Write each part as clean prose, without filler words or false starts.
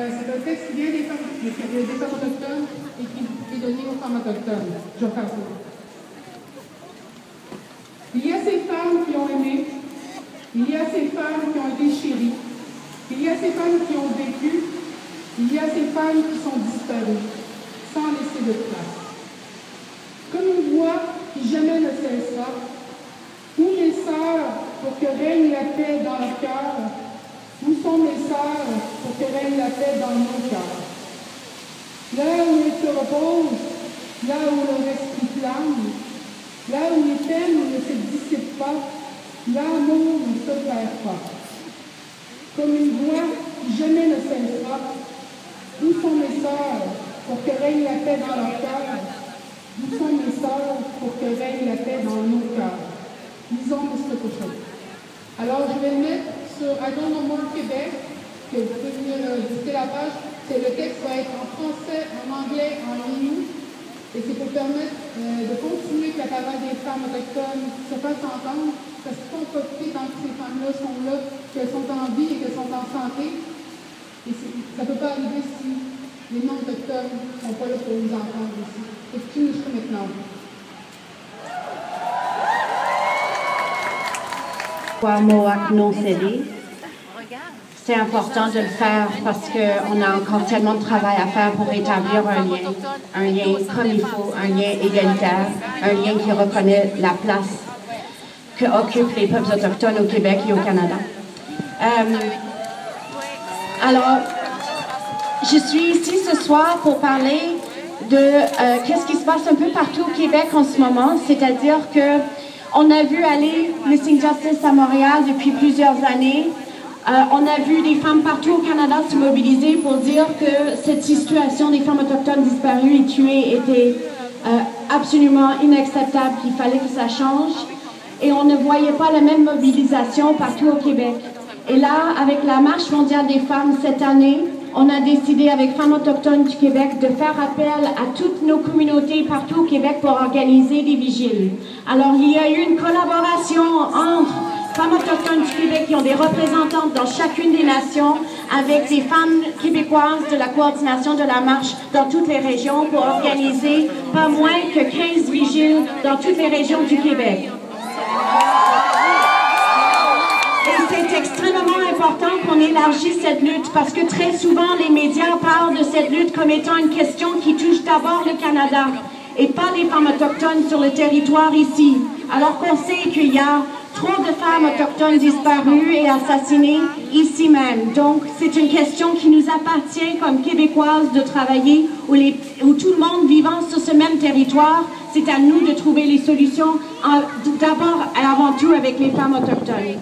C'est un texte qui vient des femmes autochtones et qui est donné aux femmes autochtones. Je vais faire ça. Il y a ces femmes qui ont aimé, il y a ces femmes qui ont été chéries, il y a ces femmes qui ont vécu, il y a ces femmes qui sont disparues, sans laisser de place. Comme une voix qui jamais ne cessera, où mes sœurs pour que règne la paix dans leur cœur, où sont mes sœurs pour que règne la paix dans nos cœurs. Là où elles se reposent, là où leur esprit flamme, là où les peines ne se dissipent pas, l'amour ne se perd pas. Comme une voix qui jamais ne cessera, où sont mes sœurs pour que règne la paix dans leur cœur, où sont mes sœurs pour que règne la paix dans nos cœurs. Lisons ce cochon. Alors, je vais le mettre sur I Don't Know More Québec, que vous pouvez venir visiter la page. Le texte va être en français, en anglais, en ligne. Et c'est pour permettre de continuer que la parole des femmes autochtones se fasse entendre, parce qu'il faut profiter tant que ces femmes-là sont là, qu'elles sont en vie et qu'elles sont en santé. Et ça ne peut pas arriver si les non-autochtones ne sont pas là pour nous entendre aussi. C'est ce qui nous fait maintenant. C'est important de le faire parce qu'on a encore tellement de travail à faire pour établir un lien comme il faut, un lien égalitaire, un lien qui reconnaît la place que occupent les peuples autochtones au Québec et au Canada. Alors, je suis ici ce soir pour parler de qu'est-ce qui se passe un peu partout au Québec en ce moment, c'est-à-dire que on a vu aller Missing Justice à Montréal depuis plusieurs années. On a vu des femmes partout au Canada se mobiliser pour dire que cette situation des femmes autochtones disparues et tuées était absolument inacceptable, qu'il fallait que ça change. Et on ne voyait pas la même mobilisation partout au Québec. Et là, avec la Marche mondiale des femmes cette année, on a décidé avec Femmes autochtones du Québec de faire appel à toutes nos communautés partout au Québec pour organiser des vigiles. Alors, il y a eu une collaboration entre Femmes autochtones du Québec qui ont des représentantes dans chacune des nations avec des femmes québécoises de la coordination de la marche dans toutes les régions pour organiser pas moins que 15 vigiles dans toutes les régions du Québec. C'est extrêmement important qu'on élargisse cette lutte parce que très souvent les médias parlent de cette lutte comme étant une question qui touche d'abord le Canada et pas les femmes autochtones sur le territoire ici. Alors qu'on sait qu'il y a trop de femmes autochtones disparues et assassinées ici même. Donc c'est une question qui nous appartient comme Québécoises de travailler où tout le monde vivant sur ce même territoire, c'est à nous de trouver les solutions d'abord et avant tout avec les femmes autochtones.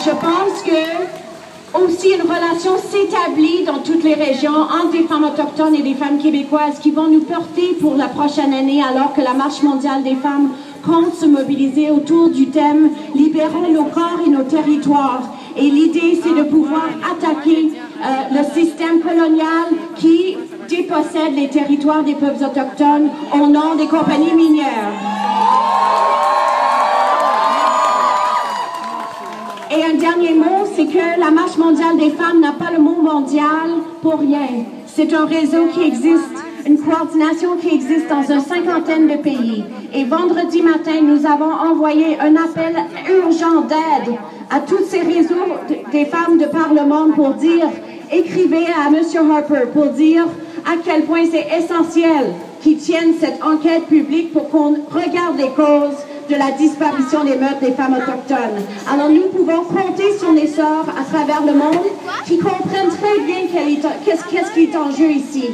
Je pense que aussi une relation s'établit dans toutes les régions entre des femmes autochtones et des femmes québécoises qui vont nous porter pour la prochaine année alors que la Marche mondiale des femmes compte se mobiliser autour du thème « Libérons nos corps et nos territoires ». Et l'idée, c'est de pouvoir attaquer le système colonial qui dépossède les territoires des peuples autochtones au nom des compagnies minières. Et un dernier mot, c'est que la Marche mondiale des femmes n'a pas le mot mondial pour rien. C'est un réseau qui existe, une coordination qui existe dans une cinquantaine de pays. Et vendredi matin, nous avons envoyé un appel urgent d'aide à tous ces réseaux des femmes de par le monde pour dire, écrivez à M. Harper pour dire à quel point c'est essentiel qu'ils tiennent cette enquête publique pour qu'on regarde les causes de la disparition des meurtres des femmes autochtones. Alors nous pouvons compter sur les sœurs à travers le monde qui comprennent très bien qu'est-ce qui est en jeu ici.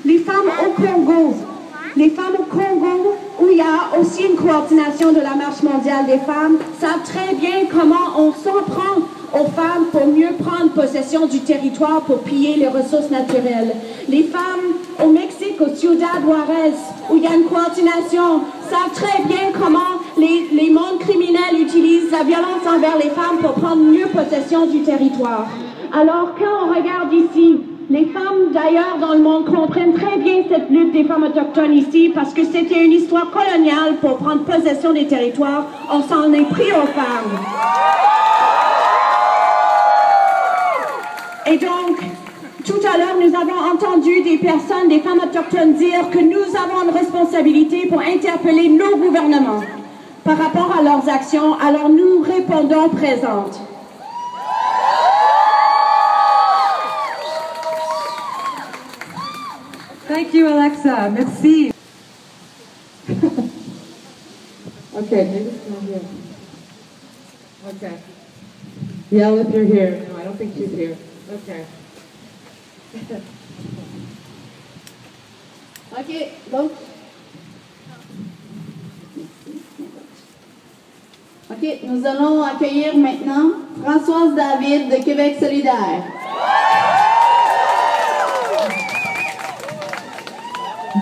Les femmes au Congo, où il y a aussi une coordination de la Marche mondiale des femmes, savent très bien comment on s'en prend aux femmes pour mieux prendre possession du territoire pour piller les ressources naturelles. Les femmes au Mexique, au Ciudad Juárez, où il y a une coordination, savent très bien comment les mondes criminels utilisent la violence envers les femmes pour prendre mieux possession du territoire. Alors quand on regarde ici, les femmes d'ailleurs dans le monde comprennent très bien cette lutte des femmes autochtones ici parce que c'était une histoire coloniale pour prendre possession des territoires. On s'en est pris aux femmes. Et donc, tout à l'heure, nous avons entendu des personnes, des femmes autochtones dire que nous avons une responsabilité pour interpeller nos gouvernements par rapport à leurs actions, alors nous répondons présentes. Thank you, Alexa. Merci. Okay, maybe it's not here. Okay. Yell if you're here. No, I don't think she's here. Okay. OK, donc. OK, nous allons accueillir maintenant Françoise David de Québec solidaire.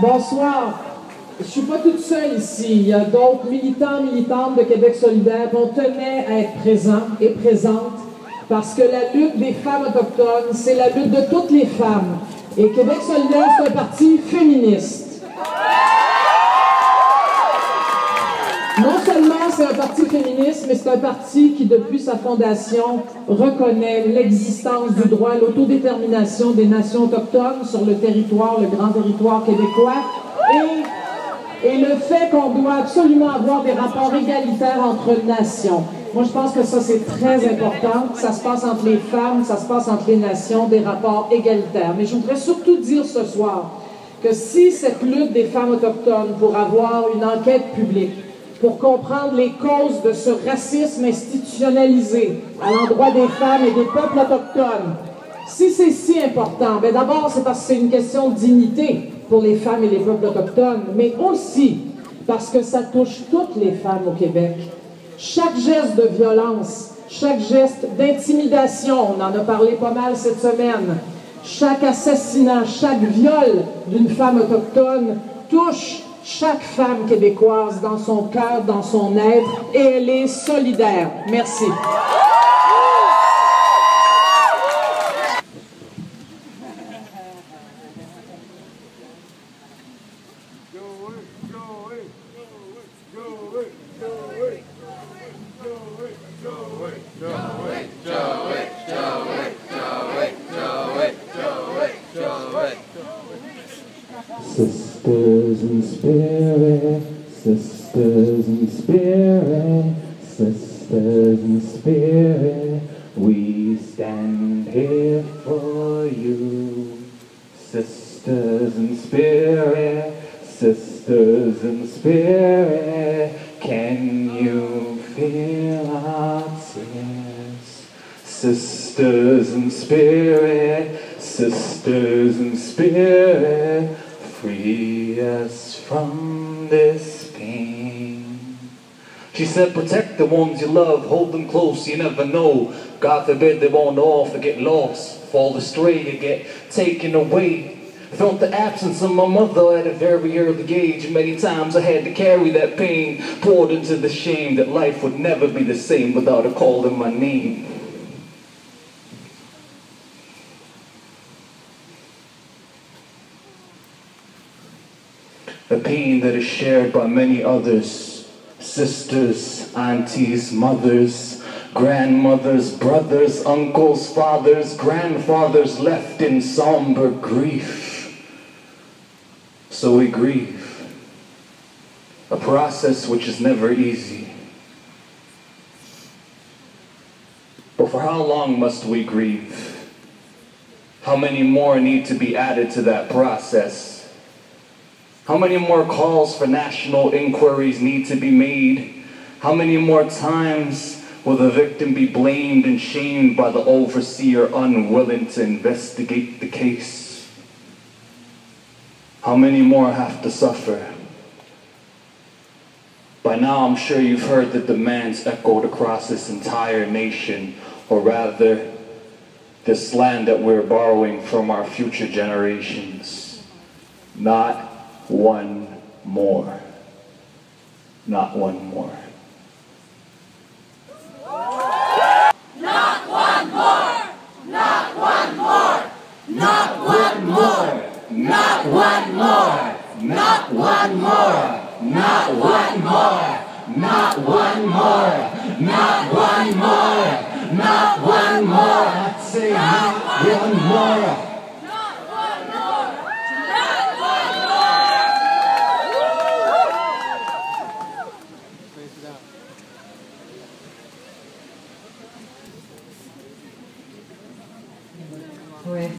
Bonsoir. Je ne suis pas toute seule ici. Il y a d'autres militants, militantes de Québec solidaire. On tenait à être présents et présentes parce que la lutte des femmes autochtones, c'est la lutte de toutes les femmes. Et Québec solidaire, c'est un parti féministe. Non seulement c'est un parti féministe, mais c'est un parti qui, depuis sa fondation, reconnaît l'existence du droit à l'autodétermination des nations autochtones sur le territoire, le grand territoire québécois, et le fait qu'on doit absolument avoir des rapports égalitaires entre nations. Moi, je pense que ça, c'est très important. Ça se passe entre les femmes, ça se passe entre les nations, des rapports égalitaires. Mais je voudrais surtout dire ce soir que si cette lutte des femmes autochtones pour avoir une enquête publique, pour comprendre les causes de ce racisme institutionnalisé à l'endroit des femmes et des peuples autochtones, si c'est si important, bien d'abord, c'est parce que c'est une question de dignité pour les femmes et les peuples autochtones, mais aussi parce que ça touche toutes les femmes au Québec. Chaque geste de violence, chaque geste d'intimidation, on en a parlé pas mal cette semaine, chaque assassinat, chaque viol d'une femme autochtone touche chaque femme québécoise dans son cœur, dans son être, et elle est solidaire. Merci. Sisters in spirit, sisters in spirit, sisters in spirit, we stand here for you. Sisters in spirit, sisters in spirit, can you feel our tears? Sisters in spirit, sisters in spirit, free us from this pain. She said, protect the ones you love, hold them close, you never know. God forbid they wander off or get lost, fall astray or get taken away. Felt the absence of my mother at a very early age. Many times I had to carry that pain, poured into the shame that life would never be the same without her calling my name. A pain that is shared by many others, sisters, aunties, mothers, grandmothers, brothers, uncles, fathers, grandfathers, left in somber grief. So we grieve, a process which is never easy. But for how long must we grieve? How many more need to be added to that process? How many more calls for national inquiries need to be made? How many more times will the victim be blamed and shamed by the overseer unwilling to investigate the case? How many more have to suffer? By now I'm sure you've heard the demands echoed across this entire nation, or rather, this land that we're borrowing from our future generations. Not one more. Not one more. Not one more! Not one more! Not one more! Not one more! Not one more! Not one more! Not one more! Not one more! Not one more! Say not one more. Ouais.